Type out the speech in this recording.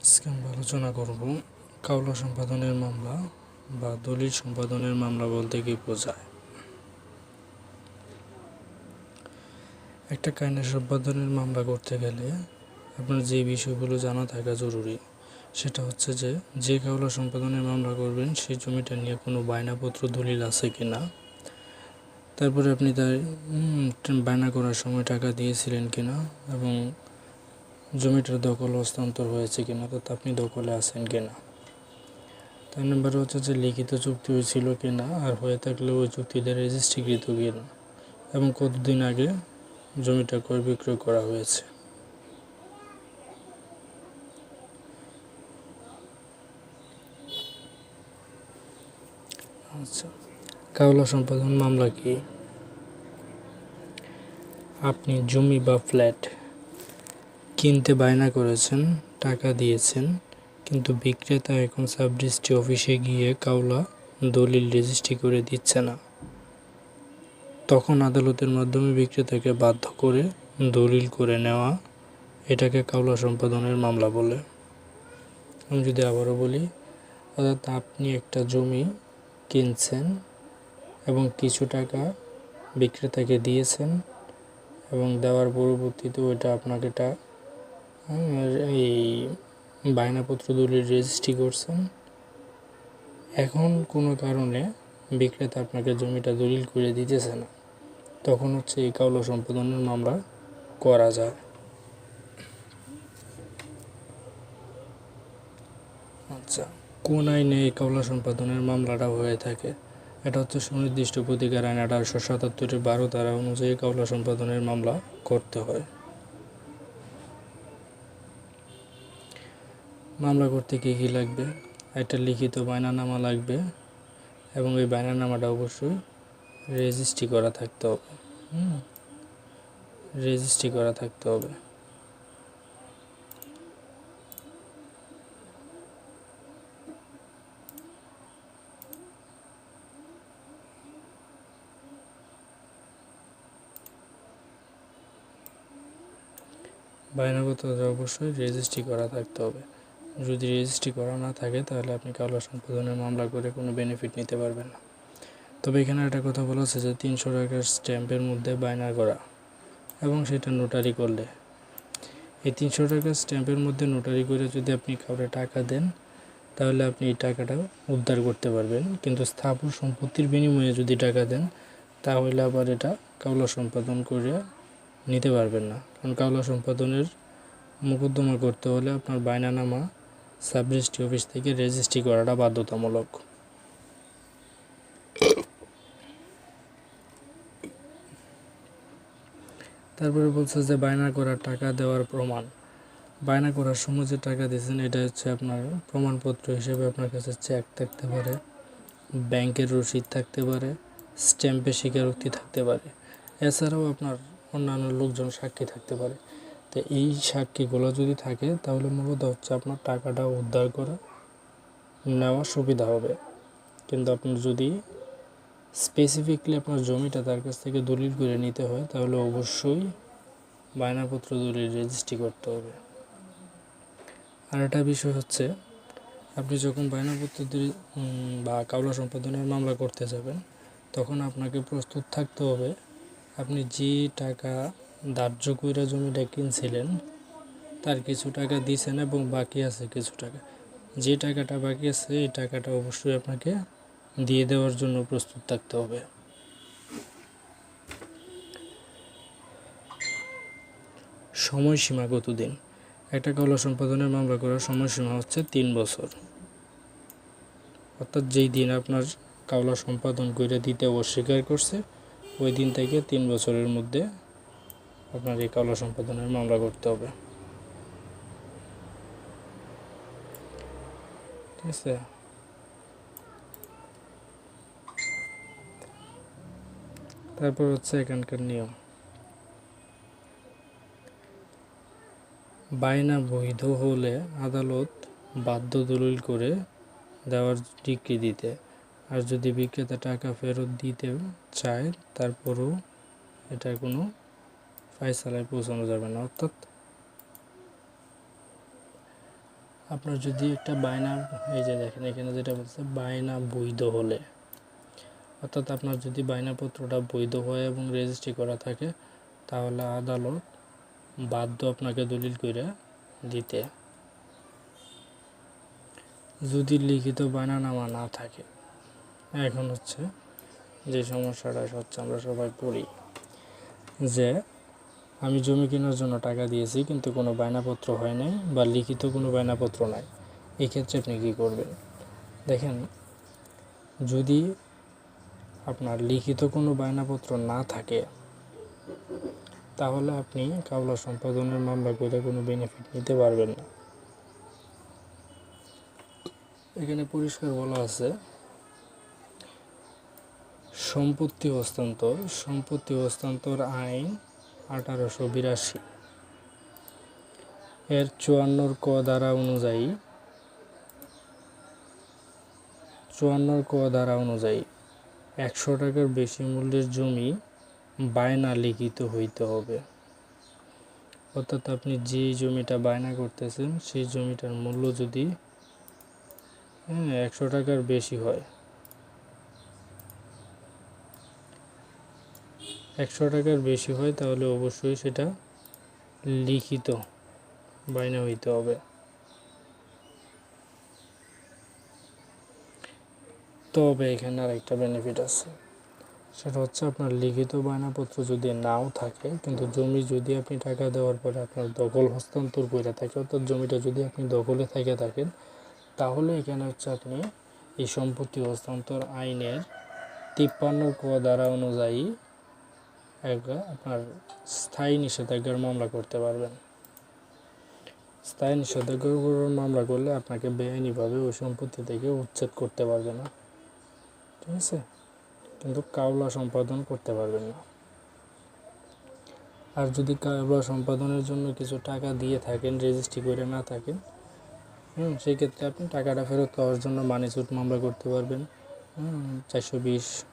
আজকে আমরা আলোচনা করব কাওলা সম্পাদনের মামলা বা দলিল সম্পাদনের মামলা বলতে কি বোঝায়। একটা কায়না সম্পাদনের মামলা করতে গেলে আপনার যে বিষয়গুলো জানা থাকা জরুরি সেটা হচ্ছে যে কাওলা সম্পাদনের মামলা করবেন সেই জমিটা নিয়ে কোনো বায়নাপত্র দলিল আছে কিনা, তারপরে আপনি তার বায়না করার সময় টাকা দিয়েছিলেন কিনা এবং জমিটার দখল হস্তান্তর হয়েছে কিনা, অর্থাৎ আপনি দখলে আছেন কিনা। 3 নম্বরে হচ্ছে যে লিখিত চুক্তি হয়েছিল কিনা, আর হয়ে থাকলে ওই চুক্তিটা রেজিস্ট্রিকৃত কিনা এবং কতদিন আগে জমিটা ক্রয় বিক্রয় করা হয়েছে। আচ্ছা, কাওলা সম্পাদন মামলা কি? আপনি জমি বা ফ্ল্যাট কিনতে বায়না করেছেন, টাকা দিয়েছেন, কিন্তু বিক্রেতা এখন সাব রেজিস্ট্রি অফিসে গিয়ে কাওলা দলিল রেজিস্ট্রি করে দিচ্ছে না। তখন আদালতের মাধ্যমে বিক্রেতাকে বাধ্য করে দলিল করে নেওয়া, এটাকে কাওলা সম্পাদনের মামলা বলে। আমি যদি আবারও বলি, অর্থাৎ আপনি একটা জমি কিনছেন এবং কিছু টাকা বিক্রেতাকে দিয়েছেন এবং দেওয়ার পরবর্তীতে ওইটা আপনাকে এই বায়নাপত্র দলিল রেজিস্ট্রি করছেন। এখন কোনো কারণে বিক্রেতা আপনাকে জমিটা দলিল করে দিতেছে না, তখন হচ্ছে এই কাওলা সম্পাদনের মামলা করা যায়। আচ্ছা, কোন আইনে এই কাওলা সম্পাদনের মামলাটা হয়ে থাকে? এটা হচ্ছে সুনির্দিষ্ট প্রতিকার আইন 1877-12 ধারা অনুযায়ী কাওলা সম্পাদনের মামলা করতে হয়। মামলা করতে কী কী লাগবে? একটা লিখিত বায়নানামা লাগবে এবং এই বায়নানামাটা অবশ্যই রেজিস্ট্রি করা থাকতে হবে। রেজিস্ট্রি করা থাকতে হবে। বায়নাপত্রটা অবশ্যই রেজিস্ট্রি করা থাকতে হবে। যদি রেজিস্ট্রি করা না থাকে তাহলে আপনি কাওলা সম্পাদনের মামলা করে কোনো বেনিফিট নিতে পারবেন না। তবে এখানে একটা কথা বলা আছে যে 300 টাকার স্ট্যাম্পের মধ্যে বায়না করা এবং সেটা নোটারি করলে, এই 300 টাকার স্ট্যাম্পের মধ্যে নোটারি করে যদি আপনি কাউকে টাকা দেন তাহলে আপনি এই টাকাটা উদ্ধার করতে পারবেন, কিন্তু স্থাবর সম্পত্তির বিনিময়ে যদি টাকা দেন তাহলে আবার এটা কাওলা সম্পাদন করে নিতে পারবেন না। কারণ কাওলা সম্পাদনের মোকদ্দমা করতে হলে আপনার বায়নানামা সাব রেজিস্ট্রি অফিস থেকে রেজিস্ট্রি করাটা বাধ্যতামূলক। তারপরে বলছে যে বায়না করার টাকা দেওয়ার প্রমাণ। বায়না করার সময় যে টাকা দিয়েছেন এটা হচ্ছে আপনার প্রমাণপত্র হিসেবে আপনার কাছে চেক থাকতে পারে, ব্যাংকের রসিদ থাকতে পারে, স্ট্যাম্পের স্বীকারোক্তি থাকতে পারে, এছাড়াও আপনার অন্যান্য লোকজন সাক্ষী থাকতে পারে। তো এই সাক্ষীগুলো যদি থাকে তাহলে মূলত হচ্ছে আপনার টাকাটা উদ্ধার করা নেওয়া সুবিধা হবে। কিন্তু আপনার যদি স্পেসিফিকলি আপনার জমিটা তার কাছ থেকে দলিল করে নিতে হয় তাহলে অবশ্যই বায়নাপত্র দলিল রেজিস্ট্রি করতে হবে। আর একটা বিষয় হচ্ছে, আপনি যখন বায়নাপত্র বা কাওলা সম্পাদনের মামলা করতে যাবেন তখন আপনাকে প্রস্তুত থাকতে হবে আপনি যে টাকা ধার্য কইরা জমিটা কিনছিলেন তার কিছু টাকা দিয়েছেন এবং বাকি আছে কিছু টাকা। যে টাকাটা বাকি আছে এই টাকাটা অবশ্যই আপনাকে দিয়ে দেওয়ার জন্য প্রস্তুত থাকতে হবে। সময়সীমা কতদিন? একটা কাওলা সম্পাদনের মামলা করার সময়সীমা হচ্ছে 3 বছর। অর্থাৎ যেই দিন আপনার কাওলা সম্পাদন করে দিতে অস্বীকার করছে ওই দিন থেকে 3 বছরের মধ্যে আপনার এই কাওলা সম্পাদনের মামলা করতে হবে। ঠিক আছে? তারপর হচ্ছে এখানকার নিয়ম। বায়না বৈধ হলে আদালত বাধ্য দলিল করে দেওয়ার ডিক্রি দিতে, আর যদি বিক্রেতা টাকা ফেরত দিতে চায় তারপরও এটা কোনো ফায়সালায় পৌঁছানো যাবে না। অর্থাৎ আপনার যদি একটা বায়না, এই যে দেখেন এখানে যেটা বলছে বায়না বৈধ হলে, অর্থাৎ আপনার যদি বায়নাপত্রটা বৈধ হয় এবং রেজিস্ট্রি করা থাকে, তাহলে আদালত বাধ্য আপনাকে দলিল করে দিতে। যদি লিখিত বায়নানামা না থাকে, এখন হচ্ছে যে সমস্যাটা হচ্ছে আমরা সবাই পড়ি যে আমি জমি কেনার জন্য টাকা দিয়েছি কিন্তু কোনো বায়নাপত্র হয় নাই বা লিখিত কোনো বায়নাপত্র নাই, এক্ষেত্রে আপনি কী করবেন? দেখেন, যদি আপনার লিখিত কোনো বায়নাপত্র না থাকে, তাহলে আপনি কাবলা সম্পাদনের মামলা করে কোনো বেনিফিট নিতে পারবেন না। এখানে পরিষ্কার বলা আছে সম্পত্তি হস্তান্তর আইন 1882 এর 54 ক ধারা অনুযায়ী 100 টাকার বেশি মূল্যের জমি বায়না লিখিত হইতে হবে। অর্থাৎ আপনি যে জমিটা বায়না করতেছেন সেই জমিটার মূল্য যদি 100 টাকার বেশি হয়, 100 টাকার বেশি হয়, তাহলে অবশ্যই সেটা লিখিত বায়না হইতে হবে। তবে এখানে আরেকটা বেনিফিট আছে, সেটা হচ্ছে আপনার লিখিত বায়নাপত্র যদি নাও থাকে, কিন্তু জমি যদি আপনি টাকা দেওয়ার পরে আপনার দখল হস্তান্তর করে থাকে, অর্থাৎ জমিটা যদি আপনি দখলে থাকেন, তাহলে এখানে হচ্ছে আপনি এই সম্পত্তি হস্তান্তর আইনের 53 ক ধারা অনুযায়ী আপনার স্থায়ী নিষেধাজ্ঞার মামলা করতে পারবেন। স্থায়ী নিষেধাজ্ঞার মামলা করলে আপনাকে বেআইনিভাবে ওই সম্পত্তি থেকে উচ্ছেদ করতে পারবে না, ঠিক আছে? কিন্তু কাওলা সম্পাদন করতে পারবেন না। আর যদি কাওলা সম্পাদনের জন্য কিছু টাকা দিয়ে থাকেন, রেজিস্ট্রি করে না থাকেন, সেই ক্ষেত্রে আপনি টাকাটা ফেরত পাওয়ার জন্য মানি সুট মামলা করতে পারবেন, 420